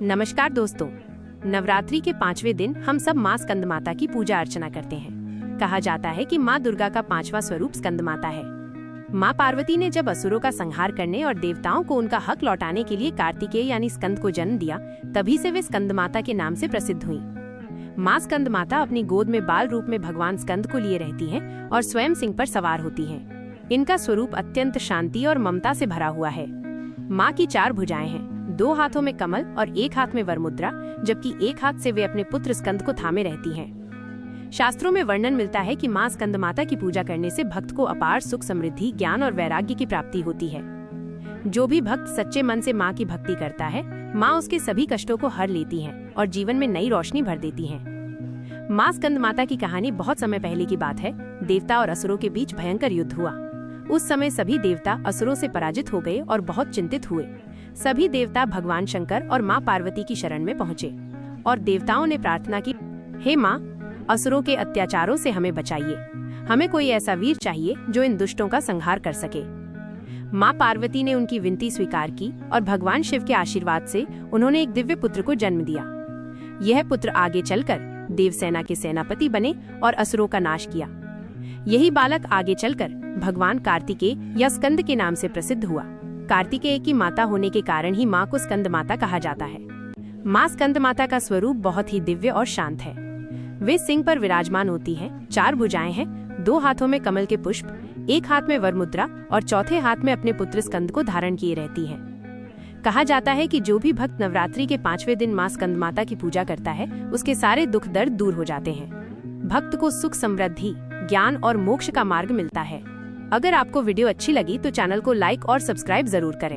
नमस्कार दोस्तों, नवरात्रि के 5वें दिन हम सब माँ स्कंद माता की पूजा अर्चना करते हैं। कहा जाता है कि माँ दुर्गा का 5वां स्वरूप स्कंद माता है। माँ पार्वती ने जब असुरों का संहार करने और देवताओं को उनका हक लौटाने के लिए कार्तिकेय यानी स्कंद को जन्म दिया, तभी से वे स्कंद माता के नाम से प्रसिद्ध हुई। माँ स्कंद माता अपनी गोद में बाल रूप में भगवान स्कंद को लिए रहती हैं और स्वयं सिंह पर सवार होती हैं। इनका स्वरूप अत्यंत शांति और ममता से भरा हुआ है। माँ की 4 भुजाएं हैं, 2 हाथों में कमल और 1 हाथ में वरमुद्रा, जबकि 1 हाथ से वे अपने पुत्र स्कंद को थामे रहती हैं। शास्त्रों में वर्णन मिलता है कि माँ स्कंद माता की पूजा करने से भक्त को अपार सुख, समृद्धि, ज्ञान और वैराग्य की प्राप्ति होती है। जो भी भक्त सच्चे मन से माँ की भक्ति करता है, माँ उसके सभी कष्टों को हर लेती हैं और जीवन में नई रोशनी भर देती हैं। माँ स्कंद माता की कहानी बहुत समय पहले की बात है। देवता और असुरों के बीच भयंकर युद्ध हुआ। उस समय सभी देवता असुरों से पराजित हो गए और बहुत चिंतित हुए। सभी देवता भगवान शंकर और माँ पार्वती की शरण में पहुँचे और देवताओं ने प्रार्थना की, हे माँ, असुरों के अत्याचारों से हमें बचाइए। हमें कोई ऐसा वीर चाहिए जो इन दुष्टों का संहार कर सके। माँ पार्वती ने उनकी विनती स्वीकार की और भगवान शिव के आशीर्वाद से उन्होंने एक दिव्य पुत्र को जन्म दिया। यह पुत्र आगे चलकर देवसेना के सेनापति बने और असुरों का नाश किया। यही बालक आगे चलकर भगवान कार्तिकेय या स्कंद के नाम से प्रसिद्ध हुआ। कार्तिकेय की माता होने के कारण ही माँ को स्कंद माता कहा जाता है। माँ स्कंद माता का स्वरूप बहुत ही दिव्य और शांत है। वे सिंह पर विराजमान होती हैं, 4 भुजाएं हैं, 2 हाथों में कमल के पुष्प, 1 हाथ में वरमुद्रा और चौथे हाथ में अपने पुत्र स्कंद को धारण किए रहती हैं। कहा जाता है कि जो भी भक्त नवरात्रि के 5वें दिन माँ स्कंद माता की पूजा करता है, उसके सारे दुख दर्द दूर हो जाते हैं। भक्त को सुख, समृद्धि, ज्ञान और मोक्ष का मार्ग मिलता है। अगर आपको वीडियो अच्छी लगी तो चैनल को लाइक और सब्सक्राइब जरूर करें।